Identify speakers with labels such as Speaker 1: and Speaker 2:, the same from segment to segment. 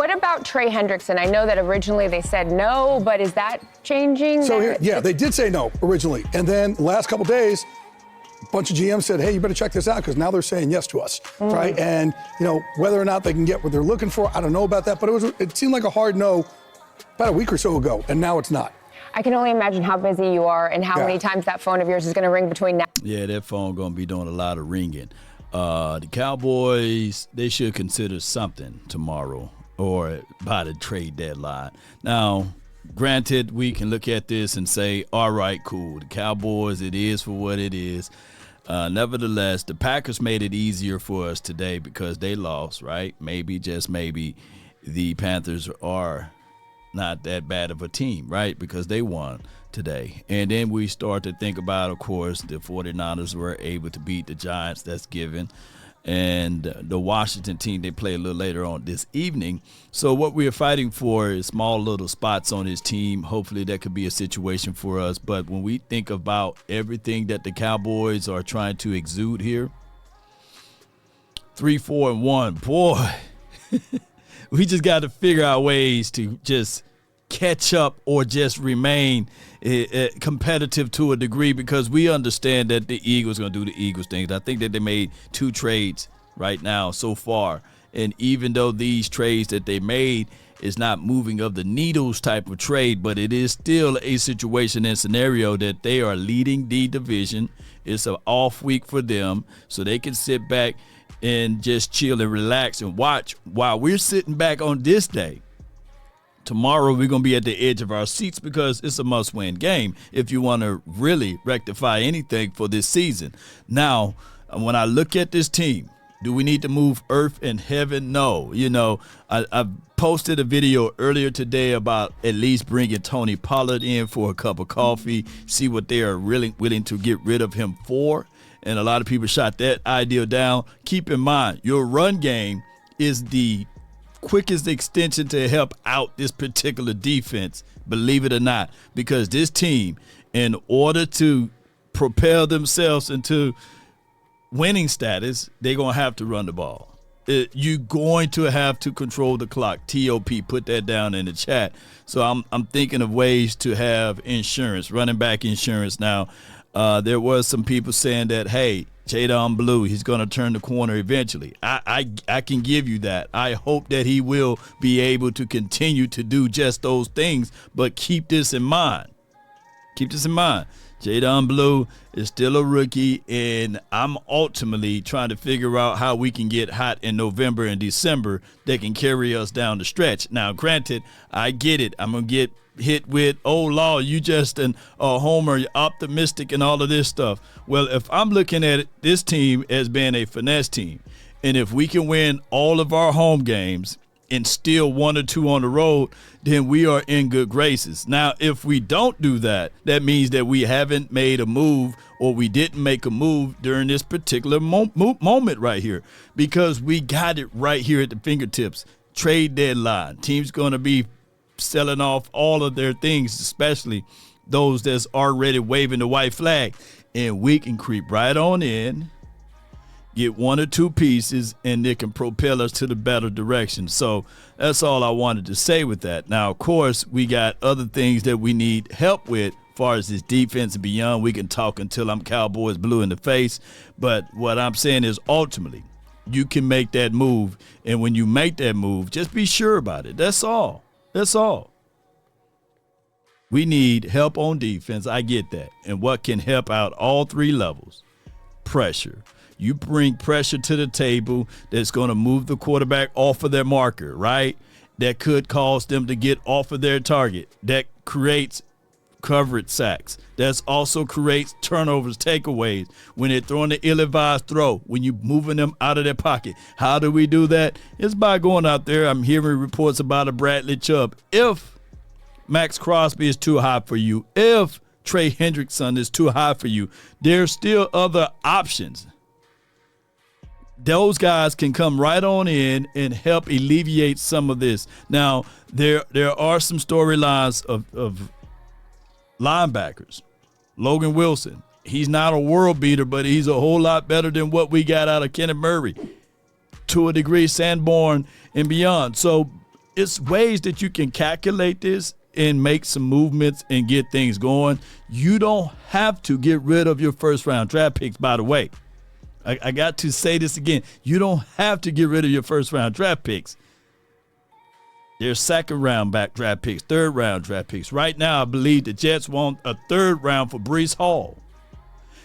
Speaker 1: What about Trey Hendrickson? I know that originally they said no, but is that changing?
Speaker 2: So they did say no originally. And then last couple days, a bunch of GMs said, hey, you better check this out because now they're saying yes to us, right? And, whether or not they can get what they're looking for, I don't know about that, but it seemed like a hard no about a week or so ago, and now it's not.
Speaker 1: I can only imagine how busy you are and how many times that phone of yours is going to ring between now.
Speaker 3: Yeah, that phone going to be doing a lot of ringing. The Cowboys, they should consider something tomorrow or by the trade deadline. Now, granted, we can look at this and say, all right, cool. The Cowboys, it is for what it is. Nevertheless, the Packers made it easier for us today because they lost, right? Maybe, just maybe, the Panthers are not that bad of a team, right? Because they won today. And then we start to think about, of course, the 49ers were able to beat the Giants. That's given. And the Washington team, they play a little later on this evening. So what we're fighting for is small little spots on this team. Hopefully that could be a situation for us. But when we think about everything that the Cowboys are trying to exude here, 3-4-1, boy, we just got to figure out ways to just catch up or just remain competitive to a degree, because we understand that the Eagles are going to do the Eagles things. I think that they made 2 trades right now so far. And even though these trades that they made is not moving of the needles type of trade, but it is still a situation and scenario that they are leading the division. It's an off week for them, so they can sit back and just chill and relax and watch while we're sitting back on this day. Tomorrow we're going to be at the edge of our seats because it's a must-win game if you want to really rectify anything for this season. Now, when I look at this team, do we need to move earth and heaven? No. I posted a video earlier today about at least bringing Tony Pollard in for a cup of coffee, see what they are really willing to get rid of him for. And a lot of people shot that idea down. Keep in mind, your run game is the quickest extension to help out this particular defense, believe it or not, because this team, in order to propel themselves into winning status, they're going to have to run the ball. You're going to have to control the clock. TOP, put that down in the chat. So I'm thinking of ways to have insurance, running back insurance. Now, there was some people saying that, hey, Jadon Blue, he's going to turn the corner eventually. I can give you that. I hope that he will be able to continue to do just those things, but keep this in mind. Keep this in mind. Jadon Blue is still a rookie, and I'm ultimately trying to figure out how we can get hot in November and December that can carry us down the stretch. Now, granted, I get it. I'm going to get hit with, oh, Law, you just a homer, you're optimistic and all of this stuff. Well, if I'm looking at this team as being a finesse team, and if we can win all of our home games and steal 1 or 2 on the road, then we are in good graces. Now, if we don't do that, that means that we haven't made a move, or we didn't make a move during this particular moment right here, because we got it right here at the fingertips. Trade deadline. Team's going to be selling off all of their things, especially those that's already waving the white flag. And we can creep right on in, get 1 or 2 pieces, and it can propel us to the better direction. So that's all I wanted to say with that. Now, of course, we got other things that we need help with as far as this defense and beyond. We can talk until I'm Cowboys blue in the face. But what I'm saying is ultimately you can make that move. And when you make that move, just be sure about it. That's all. That's all. We need help on defense. I get that. And what can help out all 3 levels? Pressure. You bring pressure to the table that's going to move the quarterback off of their marker, right? That could cause them to get off of their target. That creates coverage sacks. That also creates turnovers, takeaways. When they're throwing the ill-advised throw, when you're moving them out of their pocket. How do we do that? It's by going out there. I'm hearing reports about a Bradley Chubb. If Max Crosby is too high for you, if Trey Hendrickson is too high for you, there's still other options. Those guys can come right on in and help alleviate some of this. Now, there are some storylines of linebackers. Logan Wilson, he's not a world beater, but he's a whole lot better than what we got out of Kenneth Murray, to a degree, Sanborn and beyond. So it's ways that you can calculate this and make some movements and get things going. You don't have to get rid of your first-round draft picks, by the way. I got to say this again. You don't have to get rid of your first-round draft picks. There's second-round draft picks, third-round draft picks. Right now, I believe the Jets want a third round for Breece Hall.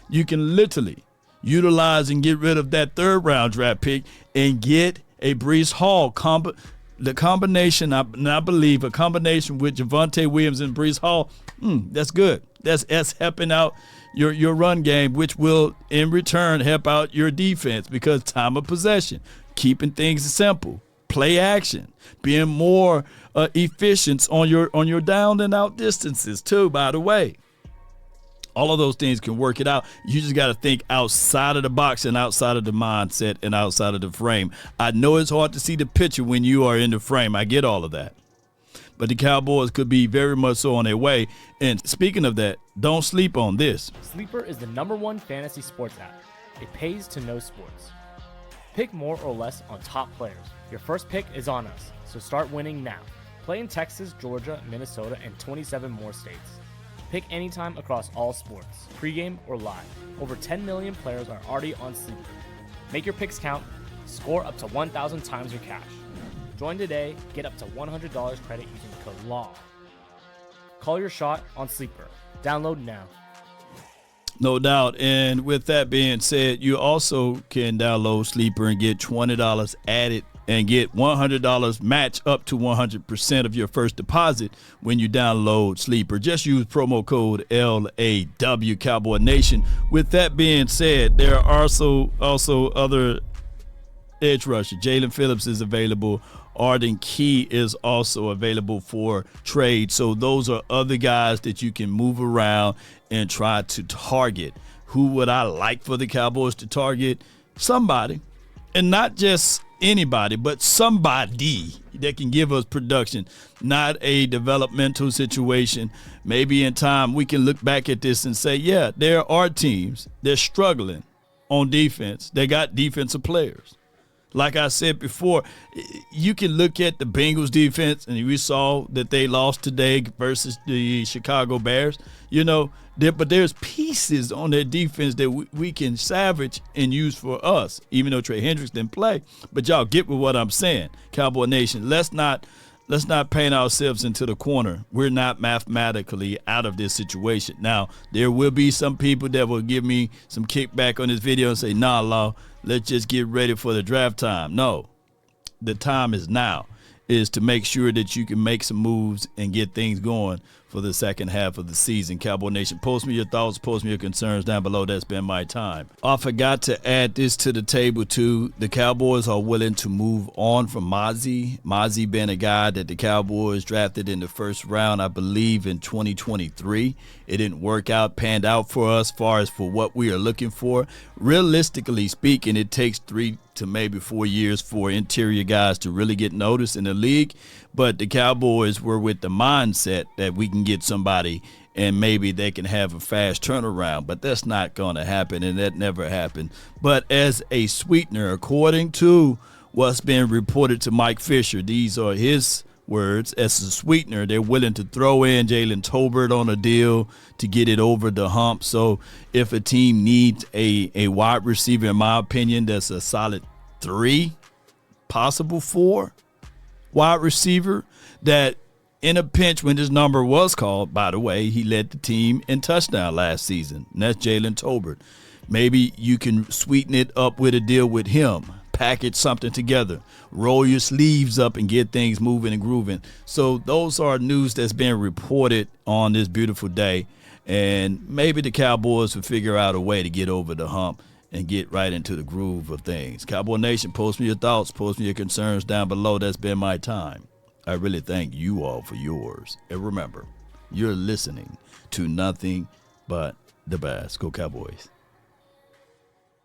Speaker 3: You can literally utilize and get rid of that third-round draft pick and get a Breece Hall the combination, I believe, a combination with Javonte Williams and Breece Hall, that's good. That's helping out your run game, which will, in return, help out your defense because time of possession, keeping things simple, play action, being more efficient on your down and out distances, too, by the way. All of those things can work it out. You just got to think outside of the box and outside of the mindset and outside of the frame. I know it's hard to see the picture when you are in the frame. I get all of that. But the Cowboys could be very much so on their way. And speaking of that, don't sleep on this.
Speaker 4: Sleeper is the #1 fantasy sports app. It pays to know sports. Pick more or less on top players. Your first pick is on us, so start winning now. Play in Texas, Georgia, Minnesota, and 27 more states. Pick anytime across all sports, pregame or live. Over 10 million players are already on Sleeper. Make your picks count. Score up to 1,000 times your cash. Join today. Get up to $100 credit using code LAW. Call your shot on Sleeper. Download now.
Speaker 3: No doubt. And with that being said, you also can download Sleeper and get $20 added and get $100 match up to 100% of your first deposit when you download Sleeper. Just use promo code LAW Cowboy Nation. With that being said, there are also other edge rusher. Jalen Phillips is available. Arden Key is also available for trade. So those are other guys that you can move around and try to target. Who would I like for the Cowboys to target? Somebody. And not just anybody, but somebody that can give us production, not a developmental situation. Maybe in time we can look back at this and say, yeah, there are teams that are struggling on defense. They got defensive players. Like I said before, you can look at the Bengals defense, and we saw that they lost today versus the Chicago Bears. But there's pieces on their defense that we can salvage and use for us, even though Trey Hendrickson didn't play. But y'all get with what I'm saying, Cowboy Nation. Let's not paint ourselves into the corner. We're not mathematically out of this situation. Now, there will be some people that will give me some kickback on this video and say, nah, Law, let's just get ready for the draft time. No, the time is now, is to make sure that you can make some moves and get things going for the second half of the season. Cowboy Nation, post me your thoughts, post me your concerns down below. That's been my time. I forgot to add this to the table too. The Cowboys are willing to move on from Mozzie. Mozzie being a guy that the Cowboys drafted in the first round, I believe, in 2023. It didn't work out, panned out for us as far as for what we are looking for. Realistically speaking, it takes 3 to maybe 4 years for interior guys to really get noticed in the league. But the Cowboys were with the mindset that we can get somebody and maybe they can have a fast turnaround. But that's not going to happen, and that never happened. But as a sweetener, according to what's been reported to Mike Fisher, these are his words, as a sweetener, they're willing to throw in Jalen Tolbert on a deal to get it over the hump. So if a team needs a wide receiver, in my opinion, that's a solid 3, possible 4 wide receiver, that in a pinch when this number was called, by the way, he led the team in touchdown last season, and that's Jalen Tolbert. Maybe you can sweeten it up with a deal with him, package something together, roll your sleeves up and get things moving and grooving. So those are news that's being reported on this beautiful day, and maybe the Cowboys will figure out a way to get over the hump and get right into the groove of things. Cowboy Nation, post me your thoughts, post me your concerns down below. That's been my time. I really thank you all for yours. And remember, you're listening to nothing but the best. Go Cowboys.